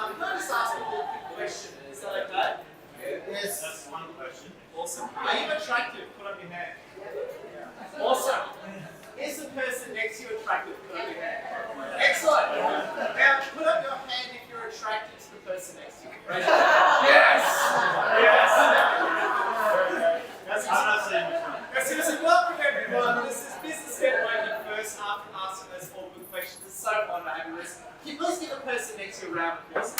Can I just ask a quick question? Is that okay? Yes. That's one question. Awesome. Are you attractive? Put up your hand. Awesome. Is the person next to you attractive? Put up your hand. Excellent. Now, put up your hand if you're attracted to the person next to you. Raise your hand. Yes! Yes! I'm not saying which one. Seriously, welcome everyone. This is Business Networking First. After asking those awkward questions, it's so fun to have you with us. Can you please give the person next to you a round of applause?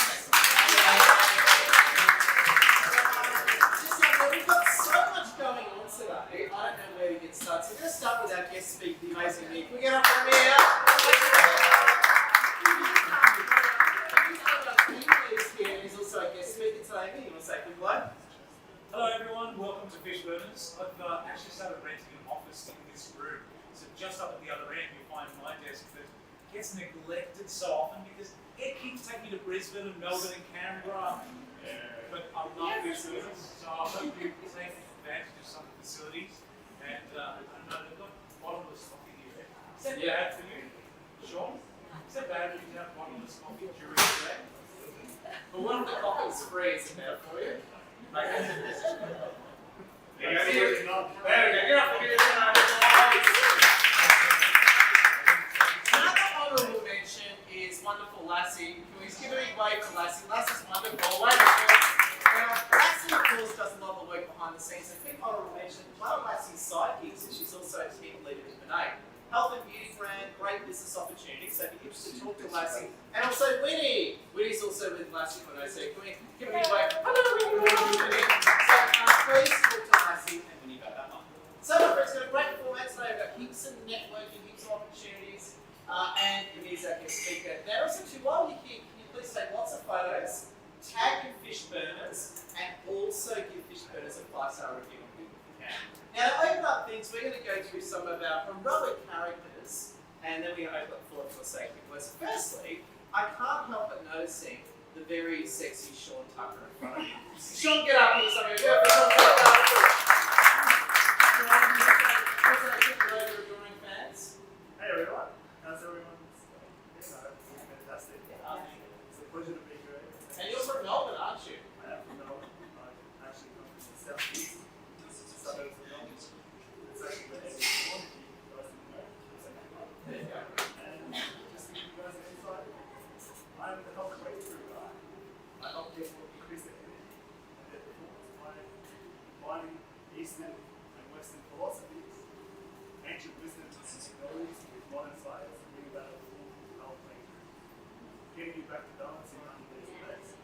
We've got so much going on today. I don't know where to get started. So we're going to start with our guest speaker, the amazing Nick. Can we get up from here? He's also a guest speaker today. You want to say a quick word? Hello everyone, welcome to Fishburners. I've actually started renting an office in this room. So just up at the other end you'll find my desk that gets neglected so often because it keeps taking me to Brisbane and Melbourne and Canberra. But I love Fishburners, so I hope you take advantage of some of the facilities. And I don't know, they've got bottomless coffee here. Is that bad for you, Sean? Is that bad for you to have bottomless coffee during the day? But one of the coffee's free, isn't there for you? There you go. Another honourable mention is wonderful Lassie. Can we just give a big wave for Lassie? Lassie's wonderful. Now, Lassie, of course, does a lot of the work behind the scenes. A quick honourable mention, one of Lassie's sidekicks is she's also a team leader with Benay. Health and beauty brand, great business opportunities. So if you're interested, talk to Lassie. And also Winnie. Winnie's also with Lassie for no sec. Can we give a big wave? Hello, Winnie. So please talk to Lassie and Winnie about that one. So my friends, got a great format today. We've got heaps of networking, heaps of opportunities, and Winnie's our guest speaker. Now also too, while you're here, can you please take lots of photos, tag your Fishburners, and also give Fishburners a 5-star review on Google if you can. Now, to open up things, we're going to go through some of our heroic characters, and then we're going to open up the floor for a second. Firstly, I can't help but noticing the very sexy Sean Tucker in front of you. Sean, get up here, somebody. Get up here. Adoring fans. Hey everyone, how's everyone? It's fantastic. It's a pleasure to be here. And you're from Melbourne, aren't you? I am from Melbourne. I actually come from the southeast suburbs of Melbourne. It's actually where everyone goes to know. There you go. And just to give you guys an insight, I'm the health breakthrough guy. I help people increase their energy and their performance by combining Eastern and Western philosophies, ancient wisdom and technologies with modern science to bring about a full health breakthrough. Getting you back to balance in 90 days or less.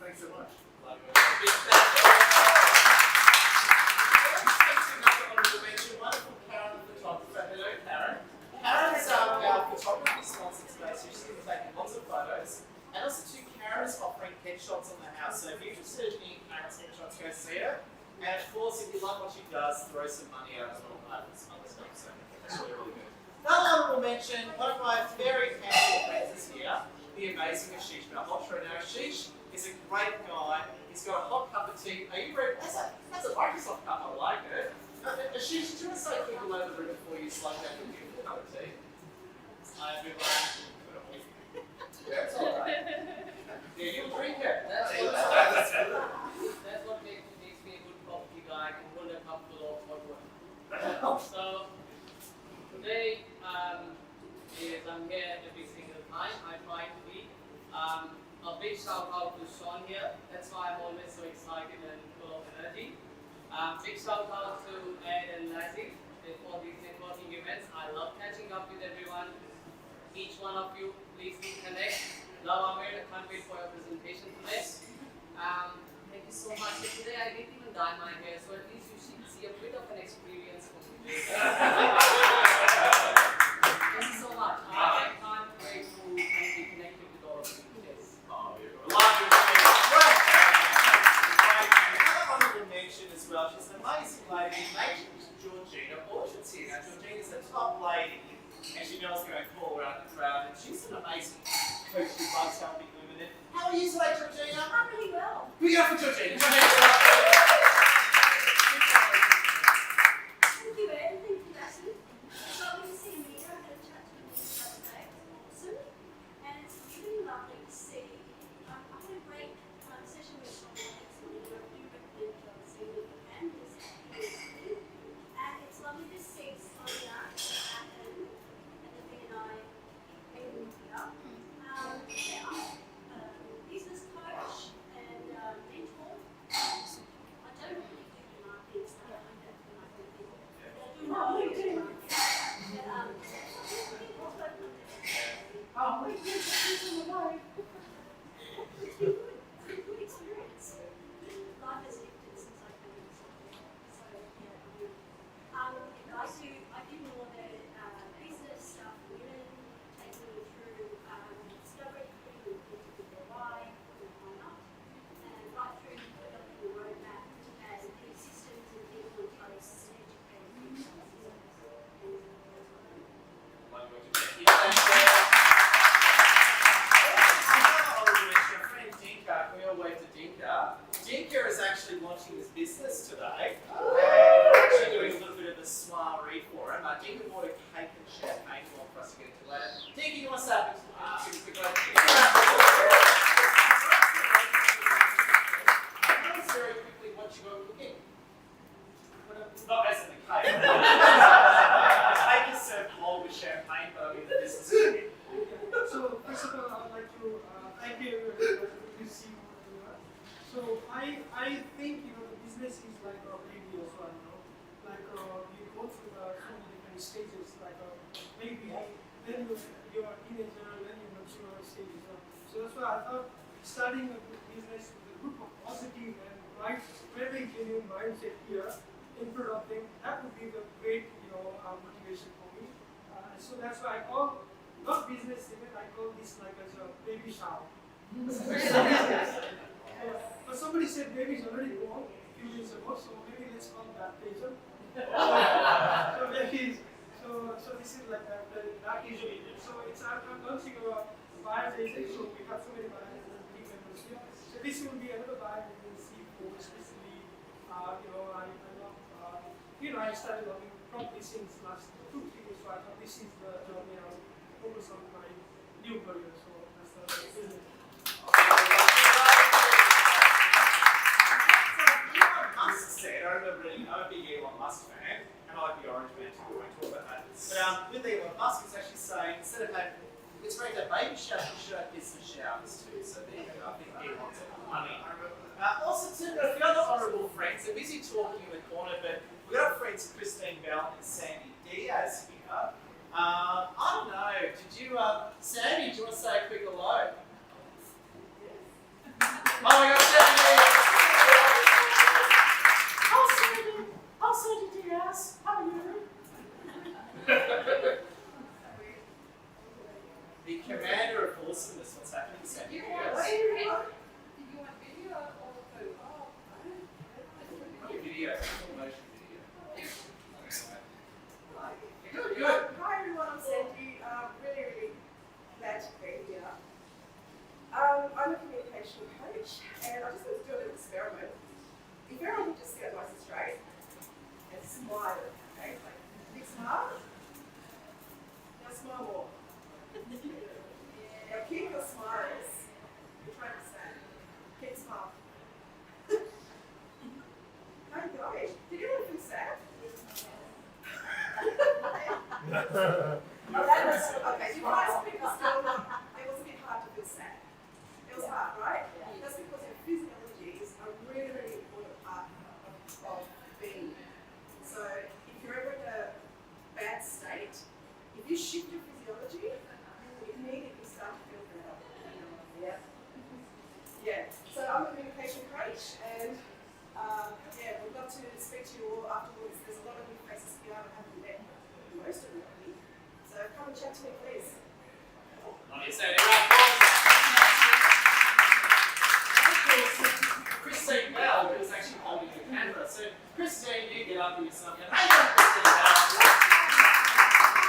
Thanks so much. Wonderful Karen, the photographer. Hello, Karen. Karen is our photography sponsor today, so she's going to be taking lots of photos. And also, too, Karen is offering headshots on the house. So if you're interested in Karen's headshots, go see her. And of course, if you love what she does, throw some money out as well and some other stuff. So that's really, really good. Another honourable mention, one of my very handsome friends is here, the amazing Ashish Malhotra. Now, Ashish is a great guy. He's got a hot cup of tea. Are you ready? That's a Microsoft cup. I like it. Ashish, do you want to say a quick hello to the room before you slide down the beautiful cup of tea? Hi, everyone. Yeah, it's all right. Yeah, you'll drink it. That's what makes me a good property guy. I can hold a cup full of hot water. So today I'm here every single time. I try to be. A big shout out to Sean here. That's why I'm always so excited and full of energy. Big shout out to Ed and Lassie for these networking events. I love catching up with everyone. Each one of you, please do connect. Love Amir, can't wait for your presentation today. Thank you so much. So today I didn't even dye my hair, so at least you should see a bit of an experience from today. Thank you so much. I can't wait to be connected with all of you. Yes. Another honourable mention as well. She's an amazing lady. Georgina Orchard's here. Now, Georgina's the top lady, and she knows going to call around the crowd. And she's an amazing coach who loves helping women. And how are you today, Georgina? I'm really well. We go for Georgina. Thank you, Ed. Thank you, Lassie. It's lovely to see you. I had a chat to you today. teenager and then you mature stages. So that's why I thought starting a business with a group of positive and right, very genuine mindset here, input of things, that would be the great, motivation for me. So that's why I call, not business event, I call this like as a baby shower. But somebody said baby's already born a few years ago, so maybe let's call it baptism. So this is like the baptism. So it's I'm launching a bioagency, so we have so many bioagency team members here. So this will be another bioagency for especially I started loving property since last 2-3 years, so I thought this is the journey I'll focus on my new career. So that's the business. Elon Musk said, I remember reading, I'm a big Elon Musk fan, and I like the Orange Man too, we won't talk about that. But with Elon Musk, it's actually saying, instead of having, it's great to have baby showers, you should have business showers too, so there you go, I think Elon's got money. Also, too, a few other honourable friends, they're busy talking in the corner, but we've got our friends Christine Bell and Sandy Diaz here. I don't know, did you, Sandy, do you want to say a quick hello? Oh my God, Sandy! Oh, Sandy Diaz, how are you? The commander of awesomeness, what's happening, Sandy Diaz? Video, motion video. Good. Hi everyone, I'm Sandy. Really glad to be here. I'm a communication coach, and I just want to do a little experiment. If everyone can just sit nice and straight and smile, okay? Like big smile. Now smile more. Now keep your smiles. You're trying to say. Keep smiling. How are you going? Did anyone feel sad? Okay, you guys people still not, it was a bit hard to feel sad. It was hard, right? That's because your physiology is a really, really important part of being. So if you're ever in a bad state, if you shift your physiology, you immediately start to feel better. Yeah. Yeah. So I'm a communication coach, and we'd love to speak to you all afterwards. There's a lot of new faces here I haven't met most of you. So come and chat to me, please. Christine Bell, who is actually holding the camera. So, Christine, you get up and you say, hey, Christine Bell.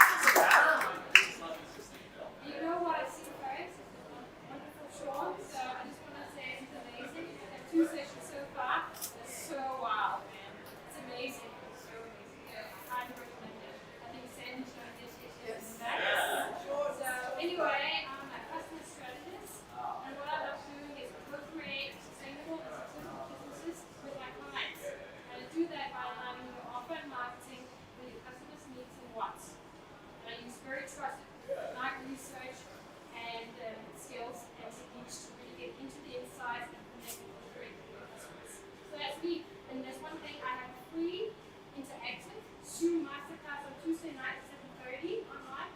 What's about? I just love Christine Bell. You know what I see first? Wonderful Sean. So I just want to say it's amazing. The 2 sessions so far. So wow, man. It's amazing. So amazing. I highly recommend it. I think Sandy showed this is next. So anyway, I'm a customer strategist. And what I love doing is co-create sustainable and successful businesses with my clients. And I do that by aligning your offer and marketing with your customers' needs and wants. And I use very trusted market research and skills and techniques to really get into the insights and connect with great customers. So that's me. And there's one thing, I have a free interactive Zoom masterclass on Tuesday night at 7:30 online.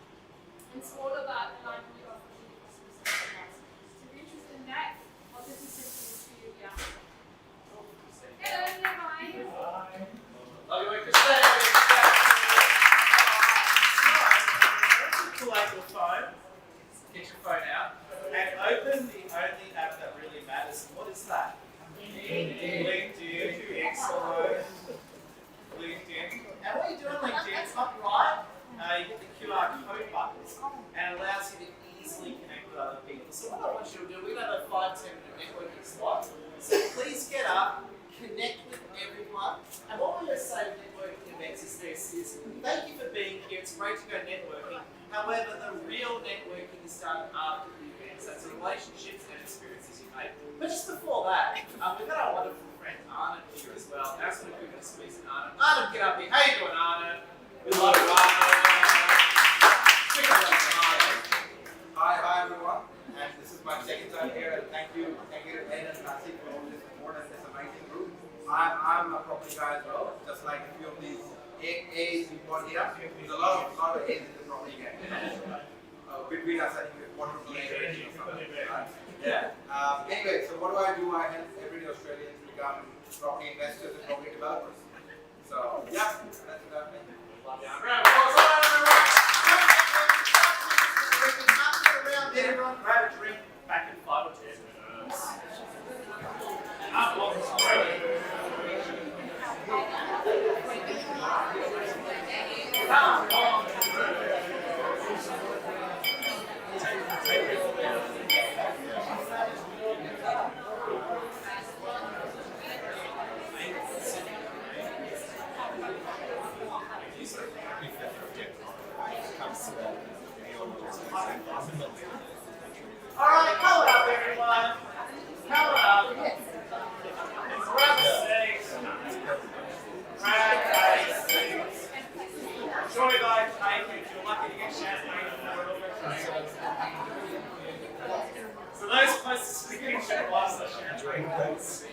And it's all about aligning your offer with your customers and their wants. So if you're interested in that, I'll just send it to you. Yeah. Hello, how are you? Love you, Christine. Pull out your phone, get your phone out, and open the only app that really matters. What is that? LinkedIn. Excellent. LinkedIn. And what you do on LinkedIn, top right, you get the QR code buttons, and it allows you to easily connect with other people. So what I want you to do, we're going to have a 5-10 minute networking slot. So please get up, connect with everyone. And what we're going to say with networking events is this, is thank you for being here. It's great to go networking. However, the real networking is done after the events. That's the relationships and experiences you make. But just before that, we've got our wonderful friend Arnhem here as well. Now, so we're going to squeeze in Arnhem. Arnhem, get up here. How you doing, Arnhem? We love you, Arnhem. Hi everyone, and this is my second time here, and thank you to Ben and Nancy for all this support and this amazing group. I'm a property guy as well, just like a few of these A's you got here. There's a lot of A's in the property game. Between us guys, I think it's wonderful inspiration or something, right? Yeah. Anyway, so what do? I help everyday Australians become property investors and property developers. So, yeah, that's what I mean. Yeah, round of applause. All right, everyone. Then everyone grab a drink back in 5 or 10 minutes. Come on. Alright, color up everyone. Color up. Grab a seat. Grab a seat. Enjoy thy cake if you're lucky to get champagne for it. So those closest to the kitchen whilst I champagne, please.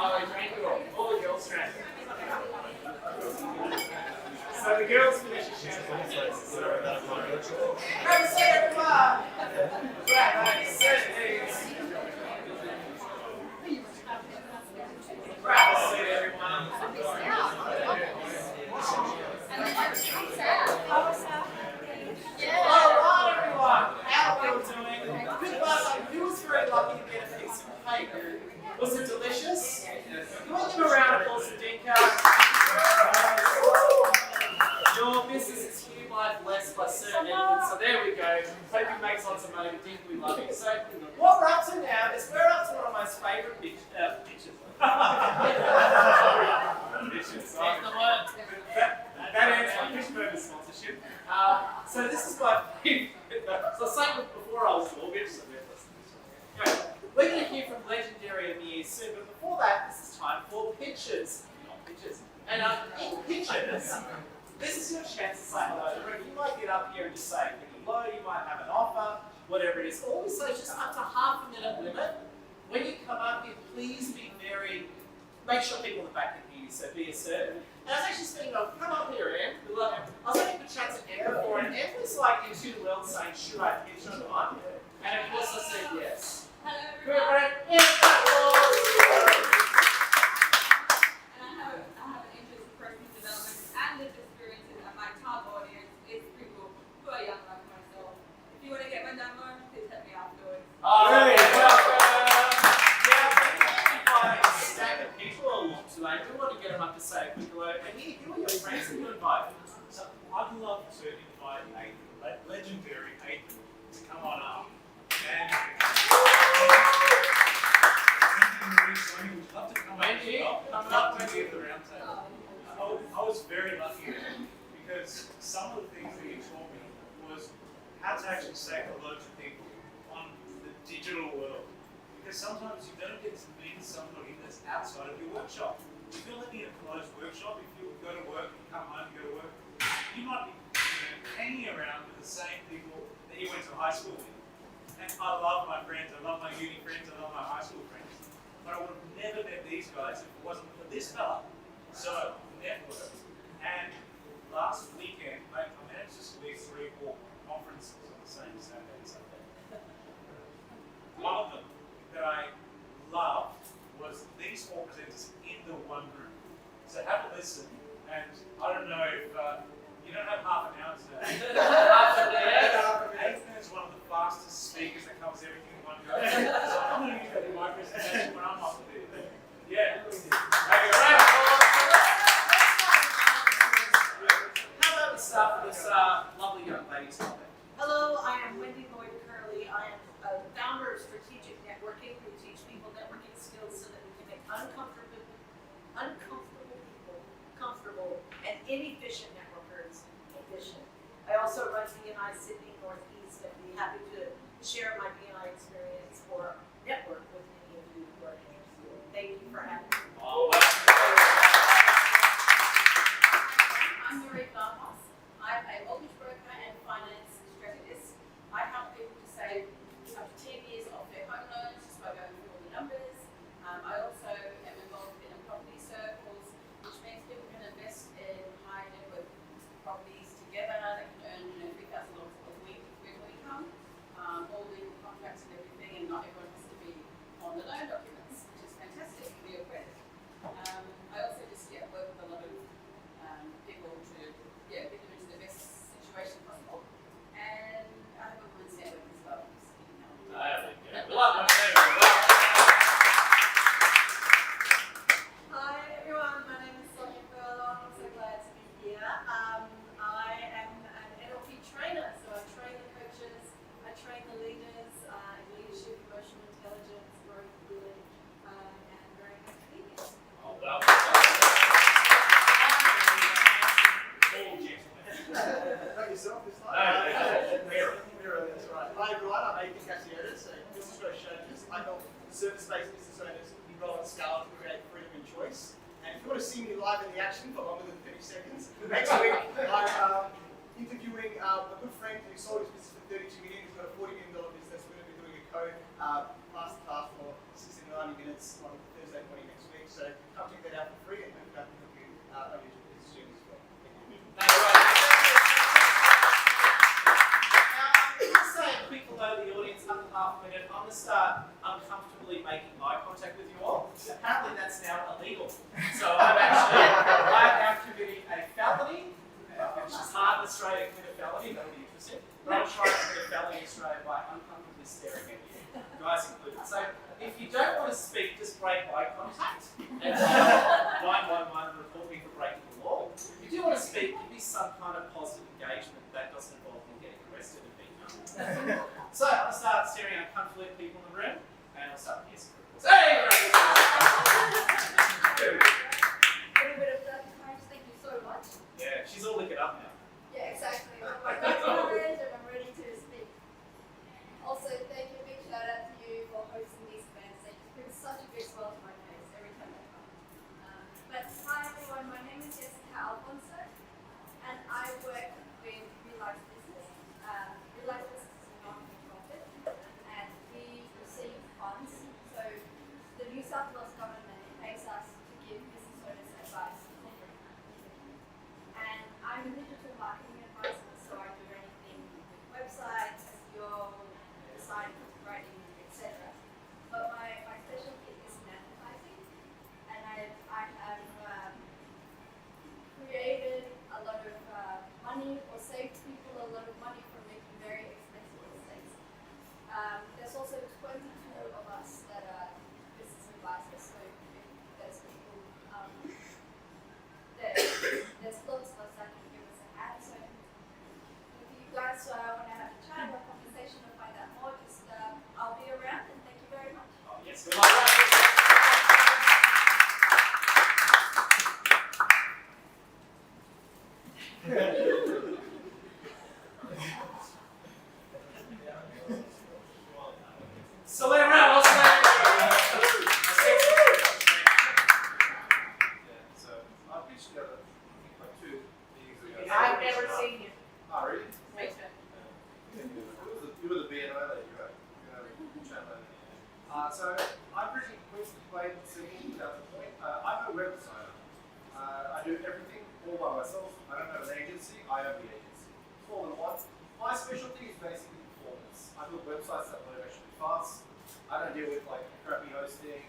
Oh, drink it all. All the girls drank. So the girls finish a champagne. Grab a seat, everyone. Grab a seat. Grab a seat, everyone. Alright, everyone. How are we all doing? Good luck. Who was very lucky to get a piece of cake? Was it delicious? Can we give a round of applause to Dinka? Your business is hereby blessed by certain Edward, so there we go. Hope you make lots of money. Dinka, we love you. So, what we're up to now is we're up to one of my favourite bitches. That ends my Fishburners sponsorship. So this is my favourite. So I was saying before I was mortgaged, so anyway, we're going to hear from legendary Amir soon, but before that, this is time for pitches. Not pitches. And in pitches, this is your chance to say hello to everyone. You might get up here and just say hello, you might have an offer, whatever it is. Always say just up to half a minute limit. When you come up here, please be make sure people in the back can hear you, so be assertive. And I was actually speaking of, come up here, Em. We love him. I was having a chat to Em before, and Em was like in two worlds saying, should I pitch or not? And of course I said yes. Hello Good, everyone. right? Yes, that was. And I have an interest in personal development and lived experiences, and my top audience is people who are young like myself. If you want to get my number, please hit me afterwards. All right, welcome. Yeah, but if you stack of people along today, we want to get them up to say a quick word. And who are your friends that you invited? So I'd love to invite a legendary Aidan to come on up. And would love to come up to be at the round table. I was very lucky because some of the things that he taught me was how to actually say hello to people on the digital world. Because sometimes you don't get to meet somebody that's outside of your workshop. If you're living in a closed workshop, if you go to work, you come home, you go to work, you might be hanging around with the same people that you went to high school with. And I love my friends, I love my uni friends, I love my high school friends. But I would have never met these guys if it wasn't for this fella. So, network. And last weekend, I managed to squeeze 3 or 4 conferences on the same Saturday and Sunday. One of them that I loved was these 4 presenters in the one group. So have a listen, and I don't know if you don't have half an hour today. Aidan is one of the fastest speakers that covers everything in one go. So I'm going to use that in my presentation when I'm up there. Yeah. How about we start with this lovely young lady's topic? Hello, I am Wendy Lloyd Curley. I am a founder of Strategic Networking. We teach people networking skills so that we can make uncomfortable people comfortable and inefficient networkers efficient. I also run BNI Sydney Northeast and be happy to share my BNI experience or network with many of you who are interested. Thank you for having me. Oh, wow. I'm Marie Bartos. I'm a mortgage broker and finance strategist. I help people to save up to 10 years off their home loans just by going through all the numbers. I also am involved in a property circles, which means people can invest in high net worth Next week, I'm interviewing a good friend who sold his business for $32 million. He's got a $40 million business. We're going to be doing a code masterclass for 60 to 90 minutes on Thursday morning next week. So come check that out for free, and hopefully I can help you on your business journey as well. Thank you. Just say a quick hello to the audience, under half a minute. I'm going to start uncomfortably making eye contact with you all. Apparently that's now illegal. So I have committed a felony, which is hard in Australia to commit a felony, that'll be interesting. But I'm trying to commit a felony in Australia by uncomfortably staring at you, guys included. So if you don't want to speak, just break eye contact and 911 and report me for breaking the law. If you do want to speak, give me some kind of positive engagement that doesn't involve me getting arrested and being done. So I'll start staring uncomfortably at people in the room, and I'll start kissing. Hey! Little bit of that time. Thank you so much. Yeah, she's all liquored up now. Yeah, exactly. I'm like, that's orange and I'm ready to speak. Also, thank you, big shout out to you for hosting these events. They just bring such a big smile to my face every time I come. But hi everyone, my name is Jessica Alfonso, and I work with Real Life Business. Real Life Business is a non-profit, and we receive funds. So the New South Wales government pays us to give business owners advice. And I'm a digital marketing advisor, so I do anything with websites, SEO, design, writing, etc. But my specialty is in advertising, and I have created a lot of money or saved people a lot of money from making very expensive mistakes. There's also 22 of us that are business advisors, so if there's people there's lots of us that can give us a hand. So if you guys want to have a chat or a conversation or find out more, just I'll be around, and thank you very much. Oh, yes, good luck. Solera, what's that? So I pitched together like 2 meetings ago. I've never seen you. Oh, really? Makes sense. You were the BNI lady, right? Chat lady. So I'm pretty quick, plain, simple, without the point. I'm a web designer. I do everything all by myself. I don't have an agency. I am the agency. It's all in one. My specialty is basically performance. I build websites that load actually fast. I don't deal with like crappy hosting.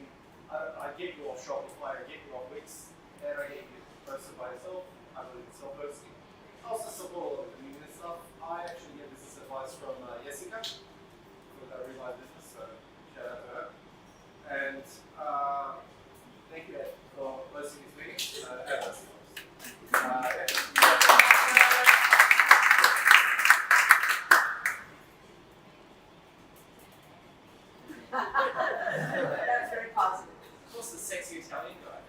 I get you off Shopify, I get you off Wix, and I get you posted by yourself. I believe in self-hosting. I also support a lot of community stuff. I actually get business advice from Jessica for that Real Life Business, so shout out to her. And thank you, Ed, for hosting this meeting. That's very positive. What's the sexy Italian guy?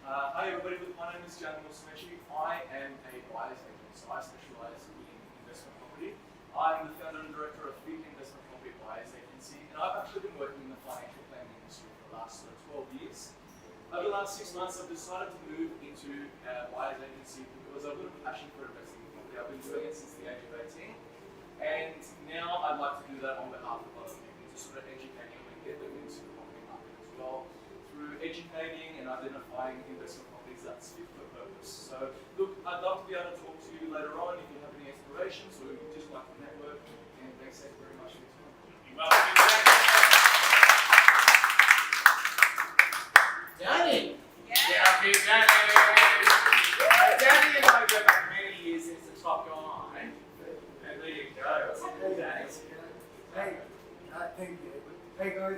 Hi everybody, my name is Amir Meshel. I am a buyer's agent, so I specialize in investment property. I'm the founder and director of Fit Investment Property Buyers Agency, and I've actually been working in the financial planning industry for the last 12 years. Over the last 6 months, I've decided to move into a buyer's agency because I've got a passion for investing in property. I've been doing it since the age of 18, and now I'd like to do that on behalf of other people, to sort of educate them and get them into the property market as well, through educating and identifying investment properties that fit for purpose. So, look, I'd love to be able to talk to you later on if you have any aspirations or you just like to network. And thanks very much for your time. You're welcome. Danny! Yeah. Get up here, Danny! Danny and I go back many years since the top guy. And there you go. Danny. Hey, thank you. Hey guys,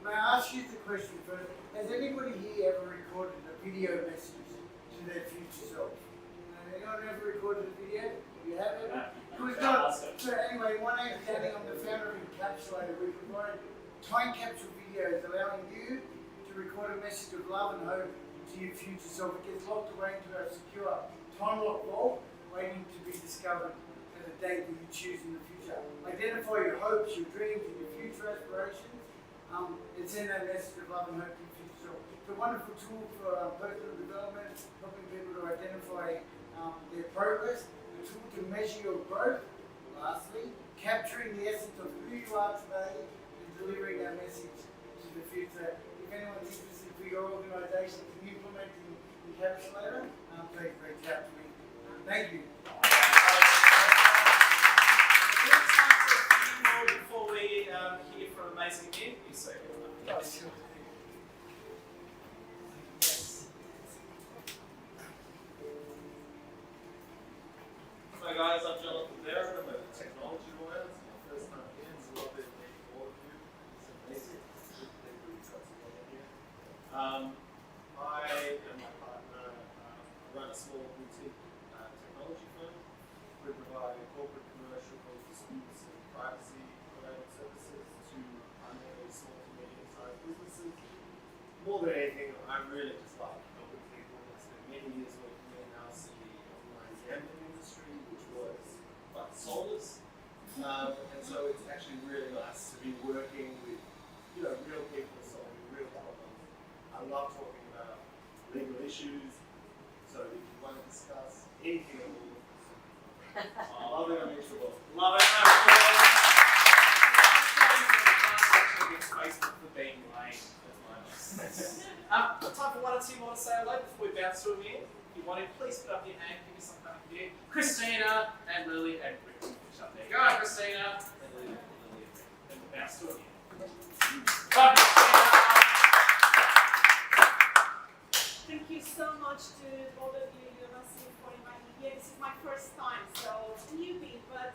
may I ask you the question first? Has anybody here ever recorded a video message to their future self? Anyone ever recorded a video? You have ever? We've got, so anyway, my name's Danny, I'm the founder of Encapsulator. We provide time capsule videos allowing you to record a message of love and hope to your future self. It gets locked away into a secure time lock vault, waiting to be discovered at a date that you choose in the future. Identify your hopes, your dreams, and your future aspirations. It's in that message of love and hope for the future. So it's a wonderful tool for personal development, helping people to identify their progress, a tool to measure your growth. Lastly, capturing the essence of who you are today and delivering that message to the future. If anyone's interested for your organisation in implementing the encapsulator, please reach out to me. Thank you. Before we hear from amazing Amir, you say yes. Hi guys, I'm Jonathan Barrett. I'm a technology lawyer. It's my first time here. It's a lovely to meet all of you. It's amazing. It's good to meet you guys all here. I and my partner run a small boutique technology firm. We provide corporate, commercial, both disputes and privacy-related services to primarily small to medium-sized businesses. More than anything, I really just like helping people. I spent many years working in-house in the online gambling industry, which was like soulless. And so it's actually really nice to be working with, real people solving real problems. I love talking about legal issues. So if you want to discuss anything at all, love it, I'm introverted. Love it. Facebook for being lame at the moment. Time for one or two more to say hello before we bounce to Amir. If you want to, please put up your hand, give me some kind of gift. Christina and Lily and Rick. There you go, Christina and Lily and Rick. And we'll bounce to Amir. Bye, Christina. Thank you so much to both of you, for inviting me here. This is my first time, so it's a newbie, but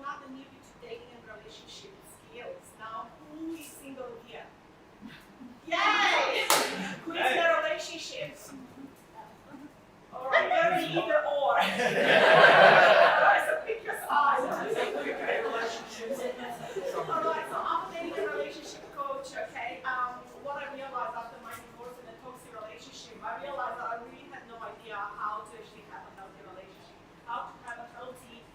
not a newbie to dating and relationship skills. Now, who is single here? Yay! Who is in a relationship? Alright, very either or. Alright, so pick your side. Alright, so I'm a dating and relationship coach, okay? What I realized after my divorce in a toxic relationship, I realized that I really had no idea how to actually have a healthy relationship, how to have a healthy,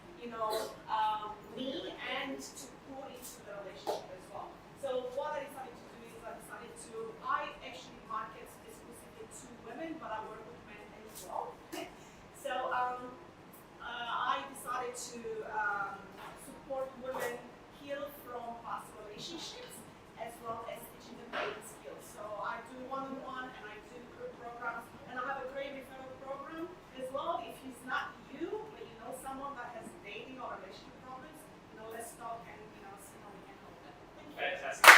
me, and to pour into the relationship as well. So what I decided to do is I actually market exclusively to women, but I work with men as well. So I decided to support women heal from past relationships as well as teaching them dating skills. So I do one-on-one and I do group programs, and I have a great referral program as well. If it's not you, but you know someone that has dating or relationship problems, let's talk and see how we can help them. Thank you. Fantastic.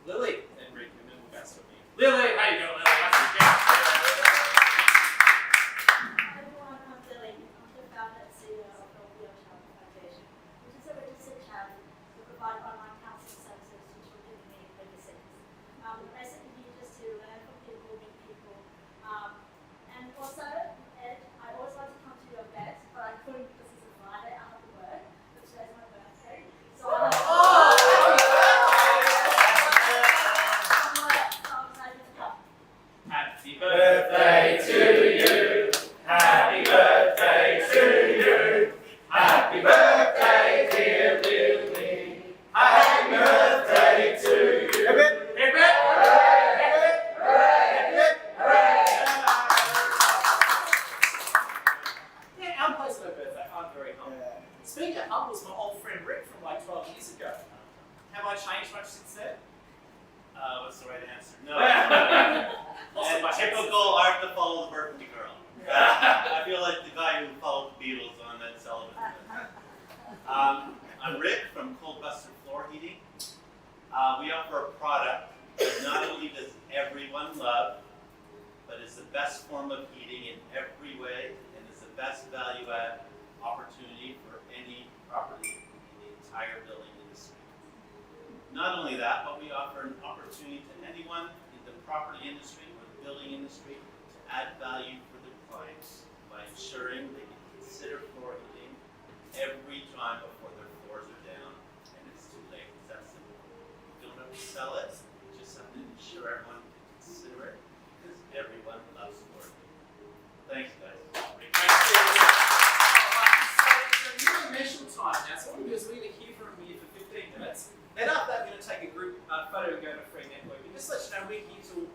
Lily and Rick, and then we'll bounce to Amir. Lily, how you doing, Lily? Nice to meet you. Hi everyone, I'm Lily. I'm the founder and CEO of the Child Foundation, which is a registered charity that provides online counselling services to children in need of babysitters. We're basically here just to learn from people, meet people, and also, Ed, I always like to come to your event, but I couldn't because it's a Friday, I have to work, but today's my birthday. So I'm excited to come. Happy birthday to you. Happy birthday to you. Happy birthday, dear Lily. Happy birthday to you. Hip hip. Hip hip. Yeah, our place for my birthday. I'm very humble. Speaking of humble, was my old friend Rick from like 12 years ago. Have I changed much since then? What's the right answer? No. Also, And my typical art to follow the birthday girl. I feel like the guy who followed the Beatles on that Sullivan. I'm Rick from Cold Buster Floor Heating. We offer a product that not only does everyone love, but is the best form of heating in every way and is the best value add opportunity for any property in the entire building industry. Not only that, but we offer an opportunity to anyone in the property industry or the building industry to add value for their clients by ensuring they can consider floor heating every time before their floors are down and it's too late. It's that simple. You don't have to sell it, you just have to ensure everyone can consider it because everyone loves floor heating. Thanks, guys. So you let you know we're here till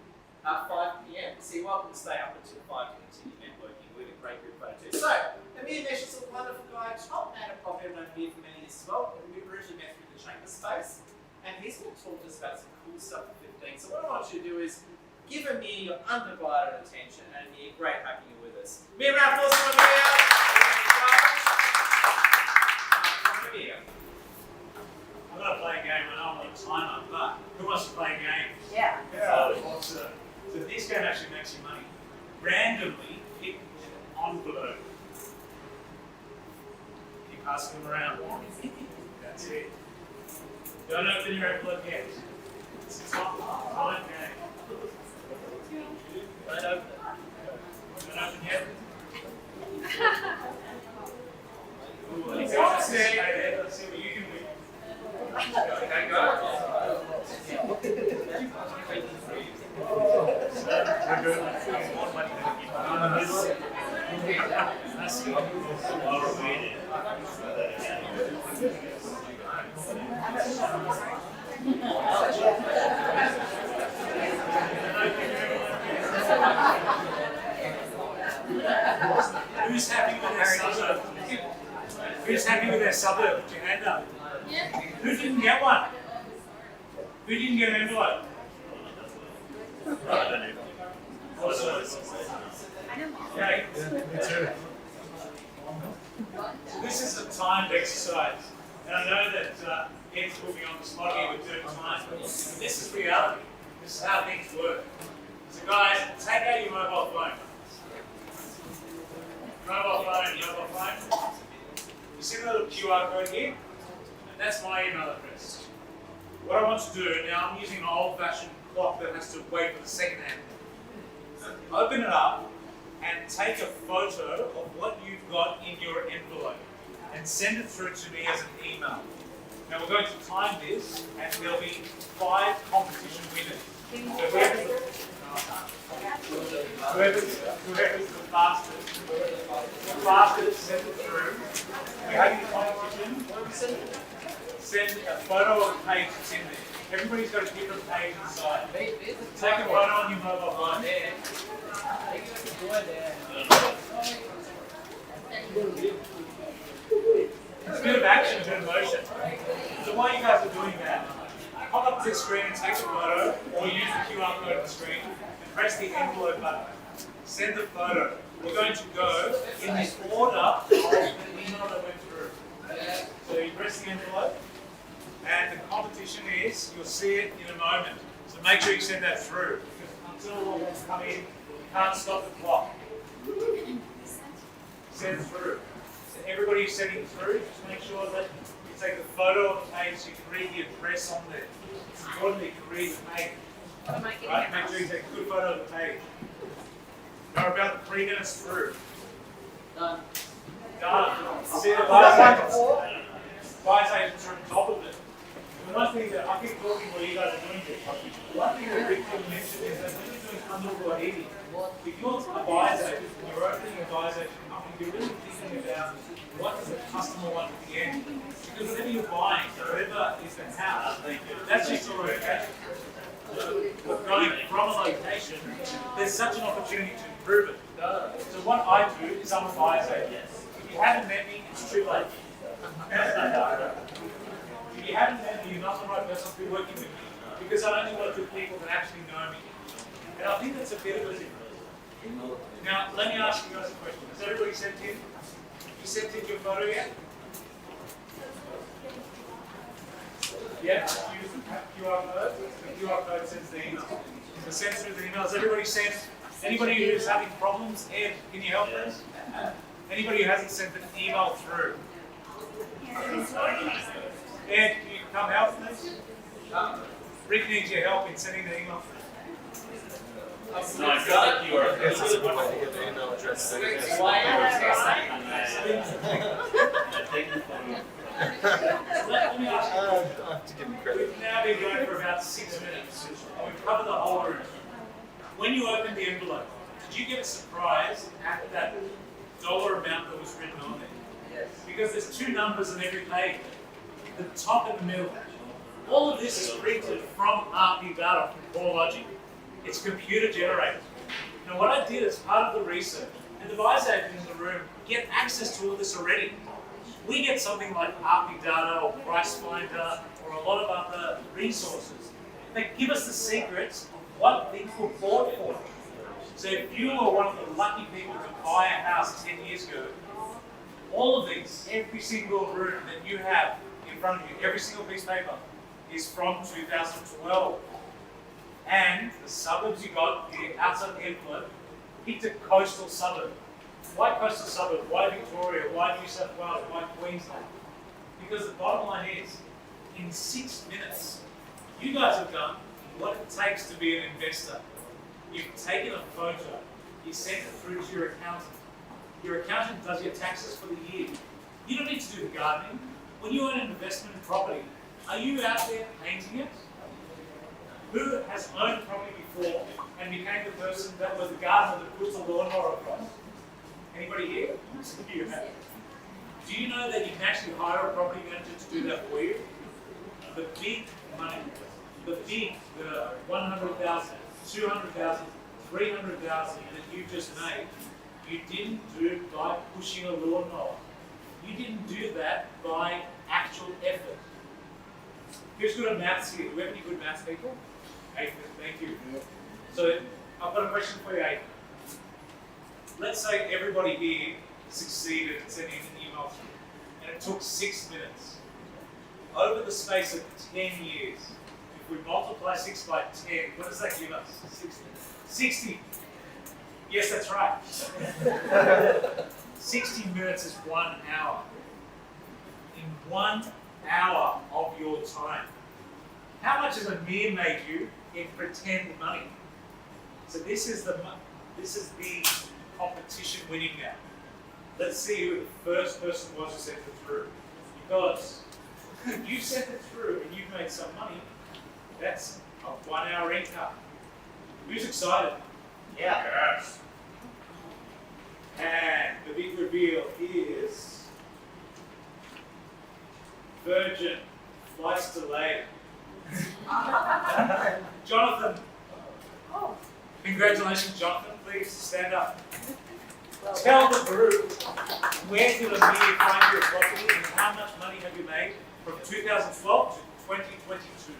5 p.m. So you're welcome to stay up until 5 to continue networking. We're a great group of too. So, Amir Meshel is a wonderful guy, top man of property. I've known Amir for many years as well. We originally met through the chamber space, and he's going to talk to us about some cool stuff for 15. So what I want you to do is give Amir your undivided attention, and Amir, great having you with us. Amir, round of applause for Amir. Amir. I'm going to play a game. I know I'm on a timer, but who wants to play a game? Yeah. So this game actually makes you money. Randomly pick an envelope. Keep passing them around. That's it. Don't open your envelope yet. It's a time game. Don't open it. Don't open yet. Ooh, let's see what you can win. Okay, go. Who's happy with their suburb? Who's happy with their suburb? Put your hand up. Yeah. Who didn't get one? Who didn't get an envelope? Okay. Me too. So this is a timed exercise. And I know that Ed's put me on the spot here with doing time. But this is reality. This is how things work. So guys, take out your mobile phone. Mobile phone. You see the little QR code here? And that's my email address. What I want to do, now I'm using an old-fashioned clock that has to wait for the second hand. Open it up and take a photo of what you've got in your envelope and send it through to me as an email. Now we're going to time this, and there'll be 5 competition winners. So whoever's the fastest, send it through. We have your competition. Send a photo of a page that's in there. Everybody's got a different page inside. Take a photo on your mobile phone. It's a bit of action, a bit of motion. So while you guys are doing that, pop up to the screen and take a photo, or use the QR code on the screen and press the envelope button. Send the photo. We're going to go in this order of the email that went through. So you press the envelope, and the competition is, you'll see it in a moment. So make sure you send that through. Because until all that's come in, you can't stop the clock. Send it through. So everybody who's sending it through, just make sure that you take a photo of the page so you can read the address on there. It's important that you can read the page. Right? Make sure you take a good photo of the page. We're about 3 minutes through. Done. Done. See the buy agents are on top of it. The one thing that I keep talking while you guys are doing this, one thing that Rick didn't mention is that when you're doing underwater eating, if you're a buyer's agent, when you're opening a buyer's agent company, you're really thinking about what does the customer want at the end. Because whatever you're buying, whatever is the house, that's just your location. Going from a location, there's such an opportunity to improve it. So what I do is I'm a buyer's agent. If you haven't met me, it's too late. If you haven't met me, you're not the right person to be working with me. Because I only work with people that actually know me. And I think that's a bit of a difference. Now, let me ask you guys a question. Has everybody sent in? You sent in your photo yet? Yeah, use the QR code. The QR code sends the email. So send through the emails. Everybody sent. Anybody who's having problems, Ed, can you help us? Anybody who hasn't sent an email through? Ed, can you come help us? Rick needs your help in sending the email through. No, I got the QR code. It's really wonderful to get the email address. Let me ask you. I have to give him credit. We've now been going for about 6 minutes, and we've covered the whole room. When you opened the envelope, did you get a surprise at that dollar amount that was written on there? Yes. Because there's 2 numbers on every page, the top and the middle. All of this is printed from RP data from CoreLogic. It's computer generated. Now what I did as part of the research, and the guys that in the room get access to all this already. We get something like RP data or Price Finder or a lot of other resources that give us the secrets of what things were bought for. So if you were one of the lucky people to buy a house 10 years ago, all of these, every single room that you have in front of you, every single piece of paper, is from 2012. And the suburbs you got, the outside the envelope, picked a coastal suburb. Why coastal suburb? Why Victoria? Why New South Wales? Why Queensland? Because the bottom line is, in 6 minutes, you guys have done what it takes to be an investor. You've taken a photo, you sent it through to your accountant. Your accountant does your taxes for the year. You don't need to do the gardening. When you own an investment in property, are you out there painting it? Who has owned property before and became the person that was the gardener that puts the lawnmower across? Anybody here? You have. Do you know that you can actually hire a property manager to do that for you? The big money, the 100,000, 200,000, 300,000 that you just made, you didn't do by pushing a lawnmower. You didn't do that by actual effort. Who's good at maths here? Do we have any good maths people? Nathan, thank you. So I've got a question for you, Nathan. Let's say everybody here succeeded in sending an email through, and it took 6 minutes. Over the space of 10 years, if we multiply 6 by 10, what does that give us? 60. Yes, that's right. 60 minutes is 1 hour. In 1 hour of your time. How much has Amir made you in pretend money? So this is the competition winning now. Let's see who the first person was who sent it through. Because if you sent it through and you've made some money, that's a 1 hour income. Who's excited? Yeah. Yes. And the big reveal is Virgin, flights delayed. Jonathan. Oh. Congratulations, Jonathan. Please stand up. Tell the group where did Amir find your property and how much money have you made from 2012 to 2022?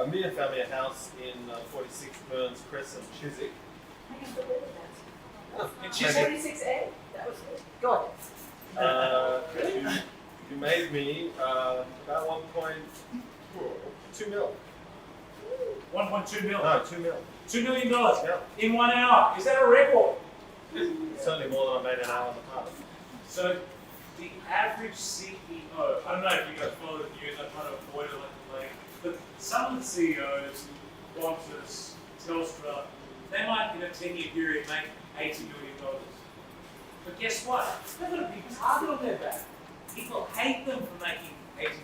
Amir found me a house in 46 Burns Crescent, Chiswick. In Chiswick? 46A? That was good. Go on. You made me about 1.2 mil. 1.2 mil. No, 2 mil. $2 million Yeah. in 1 hour. Is that a record? Certainly more than I made an hour in the past. So the average CEO, I don't know if you guys follow the news, I try to avoid it like the but some of the CEOs, Qantas, Telstra, they might in a 10-year period make $80 million. But guess what? They've got a big target on their back. People hate them for making $80 million.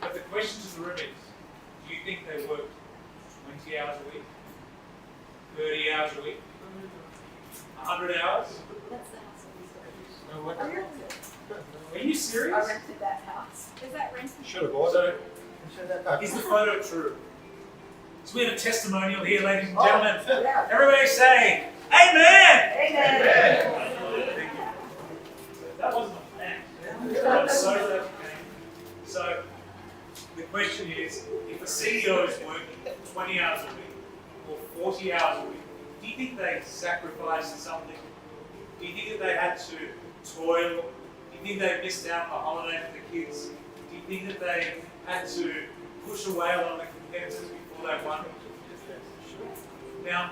But the question to the room is, do you think they work 20 hours a week? 30 hours a week? 100 hours? Are you serious? I rented that house. Is that rented? Should have bought So, it. is the photo true? So we have a testimonial here, ladies and gentlemen. Yeah. Everybody say, Amen! Amen. Thank you. That wasn't a plan. I'm so glad you came. So, the question is, if a CEO is working 20 hours a week or 40 hours a week, do you think they sacrificed something? Do you think that they had to toil? Do you think they missed out on a holiday for the kids? Do you think that they had to push away a lot of the competitors before they won? Now,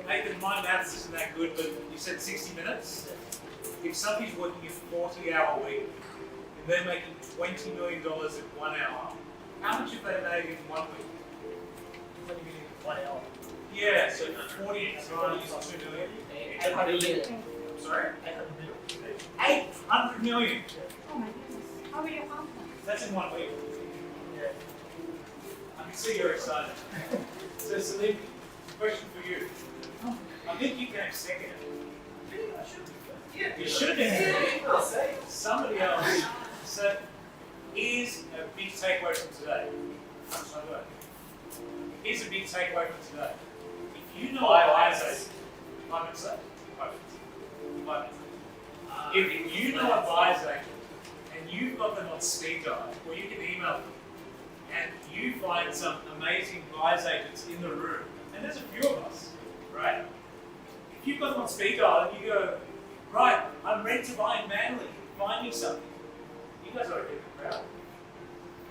Nathan, my maths isn't that good, but you said 60 minutes. If somebody's working a 40-hour week and they're making $20 million in 1 hour, how much have they made in 1 week? What do you mean, 1 hour? Yeah, so 40 times 2 million. 800 million. Sorry? 800 million. 800 million. Oh my goodness. How are you confident? That's in 1 week. Yeah. I can see you're excited. So, Salim, question for you. I think you came second. Yeah. You should have been. I'll say. Somebody else. So, Here's a big takeaway from today. Here's a big takeaway from today. If you know a buyer's agent, 5 minutes left. 5 minutes. 5 minutes. If you know a buyer's agent and you've got them on speed dial, or you can email them, and you find some amazing buyer's agents in the room, and there's a few of us, right? If you've got them on speed dial and you go, right, I'm ready to buy in Manly, find me something. You guys are a bit proud.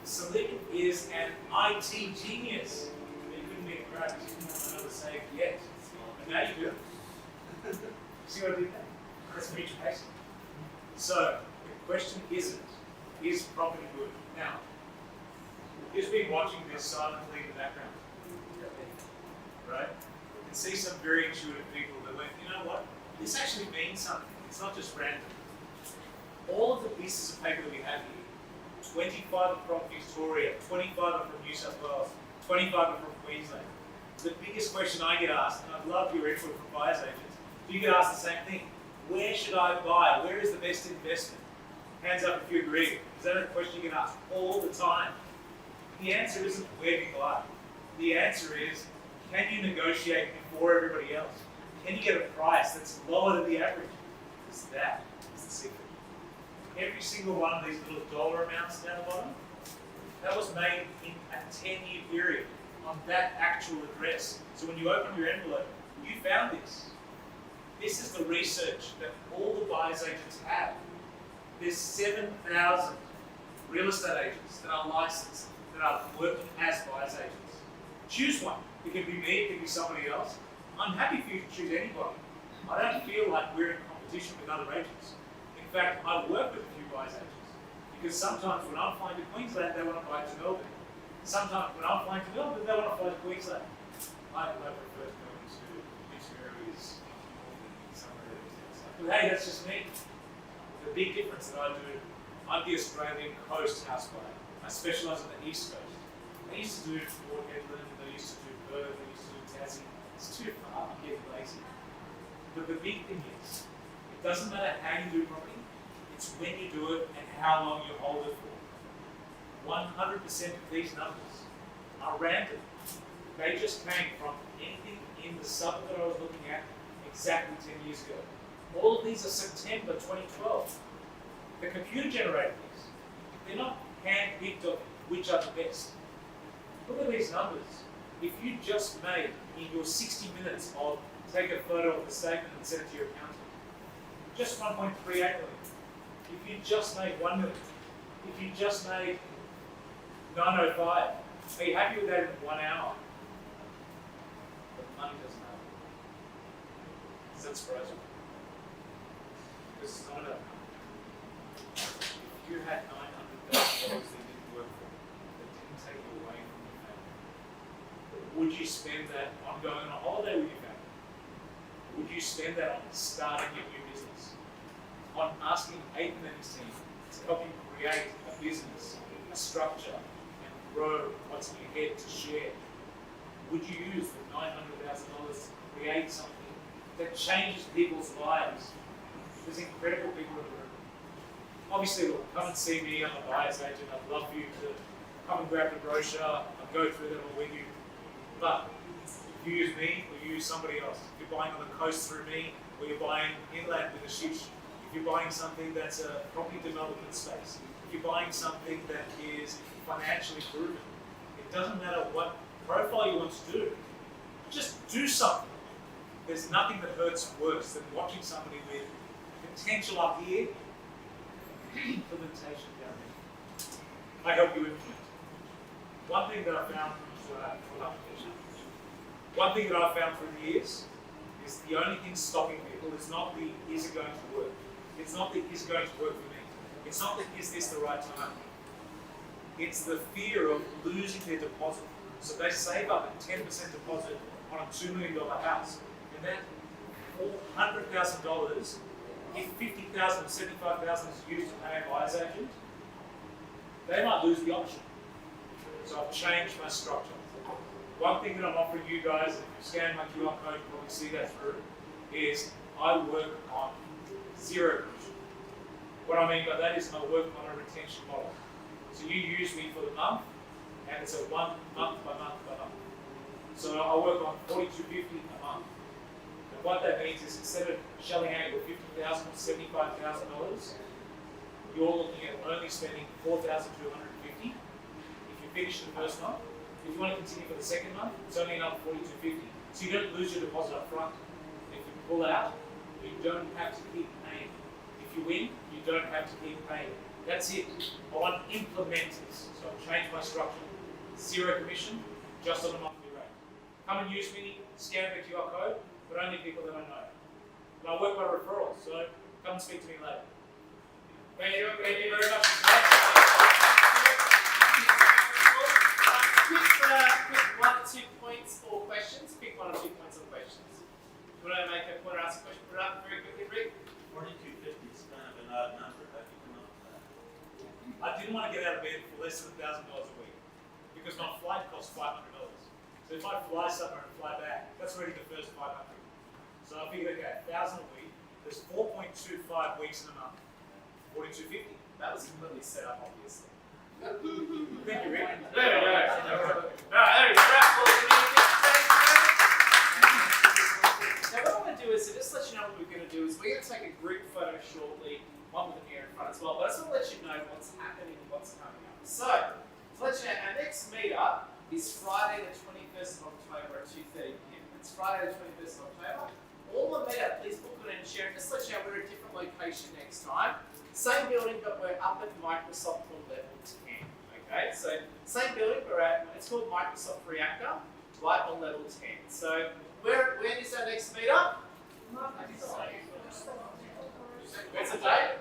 Celine is an IT genius. You couldn't be a crowd because you didn't have another save yet. But now you do. See what I did there? That's future pacing. So, the question isn't, is property good? Now, who's been watching this silently in the background? Right? You can see some very intuitive people that went, you know what? This actually means something. It's not just random. All of the pieces of paper that we have here, 25 are from Victoria, 25 are from New South Wales, 25 are from Queensland. The biggest question I get asked, and I'd love your input from buyer's agents, you get asked the same thing. Where should I buy? Where is the best investment? Hands up if you agree. Is that a question you get asked all the time? The answer isn't where do you buy. The answer is, can you negotiate before everybody else? Can you get a price that's lower than the average? Because that is the secret. Every single one of these little dollar amounts down the bottom, that was made in a 10-year period on that actual address. So when you open your envelope, you found this. This is the research that all the buyer's agents have. There's 7,000 real estate agents that are licensed, that are working as buyer's agents. Choose one. It can be me, it can be somebody else. I'm happy for you to choose anybody. I don't feel like we're in competition with other agents. In fact, I work with a few buyer's agents because sometimes when I'm flying to Queensland, they want to buy to Melbourne. Sometimes when I'm flying to Melbourne, they want to fly to Queensland. I prefer to go into areas somewhere else. But hey, that's just me. The big difference that I do, I'm the Australian coast house buyer. I specialise on the east coast. I used to do Port Hedland, I used to do Perth, I used to do Tassie. It's too far, I'm getting lazy. But the big thing is, it doesn't matter how you do property, it's when you do it and how long you hold it for. 100% of these numbers are random. They just came from anything in the suburb that I was looking at exactly 10 years ago. All of these are September 2012. The computer generated these. They're not hand-picked of which are the best. Look at these numbers. If you just made, in your 60 minutes of take a photo of the statement and send it to your accountant, just 1.38 million. If you just made 1 million, if you just made 905, are you happy with that in 1 hour? But money doesn't matter. Does that surprise you? Because it's not about money. If you had $900,000 that didn't work for you, that didn't take you away from your family, would you spend that on going on a holiday with your family? Would you spend that on starting your new business? On asking Aidan and his team to help you create a business, a structure, and grow what's in your head to share? Would you use the $900,000 to create something that changes people's lives? There's incredible people in the room. Obviously, look, come and see me. I'm a buyer's agent. I'd love for you to come and grab the brochure. I'll go through them all with you. But if you use me or you use somebody else, if you're buying on the coast through me, or you're buying inland with a ship, if you're buying something that's a property development space, if you're buying something that is financially proven, it doesn't matter what profile you want to do. Just do something. There's nothing that hurts worse than watching somebody with potential up here, implementation down there. I help you implement. One thing that I found through the years is the only thing stopping people is not the is it going to work. It's not the is it going to work for me. It's not the is this the right time. It's the fear of losing their deposit. So they save up a 10% deposit on a $2 million house, and that $400,000, if $50,000 or $75,000 is used to pay a buyer's agent, they might lose the option. So I've changed my structure. One thing that I'm offering you guys, if you scan my QR code, you probably see that through, is I work on zero commission. What I mean by that is I work on a retention model. So you use me for the month, and it's a month by month by month. So I work on $42.50 a month. And what that means is instead of shelling out your $50,000 or $75,000, you're looking at only spending $4,250 if you finish the first month. If you want to continue for the second month, it's only another $42.50. So you don't lose your deposit up front. If you pull out, you don't have to keep paying. If you win, you don't have to keep paying. That's it. I want implementers. So I've changed my structure. 0 commission, just on a monthly rate. Come and use me, scan the QR code, but only people that I know. And I work by referrals, so come and speak to me later. Thank you very much. Quick 1 or 2 points or questions. Pick 1 or 2 points or questions. You want to make a point or ask a question? Put it up very quickly, Rick. 4250 is kind of an odd number. How do you come up with that? I didn't want to get out of bed for less than $1,000 a week because my flight costs $500. So if I fly somewhere and fly back, that's already the first $500. So I figured, okay, $1,000 a week. There's 4.25 weeks in a month. 4250. That was completely set up, obviously. Thank you, Rick. There we go. Alright, there we go. Now what I'm going to do is, to just let you know what we're going to do is we're going to take a group photo shortly, one with Amir in front as well, but I just want to let you know what's happening and what's coming up. So, to let you know, our next meetup is Friday the 21st of October at 2:30 p.m. It's Friday the 21st of October. All the meetup, please book it and share it. Just let you know we're at a different location next time. Same building, but we're up at Microsoft on level 10. Okay, so same building, we're at, it's called Microsoft Reactor, right on level 10. So when is our next meetup? When's the date?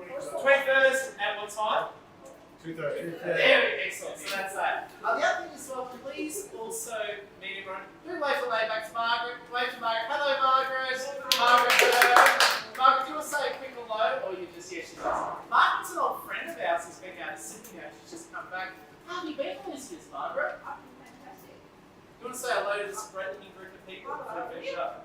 21st at what time? 2:30. Very excellent. So that's that. The other thing as well, please also meet everyone. Do wave for back to Margaret. Wave to Margaret. Hello, Margaret. Margaret, Margaret, do you want to say a quick hello? Or you just, yeah, she does. Margaret's an old friend of ours who's been out of Sydney now. She's just come back. How have you been all these years, Margaret? I've been fantastic. Do you want to say hello to this great looking group of people before we finish up?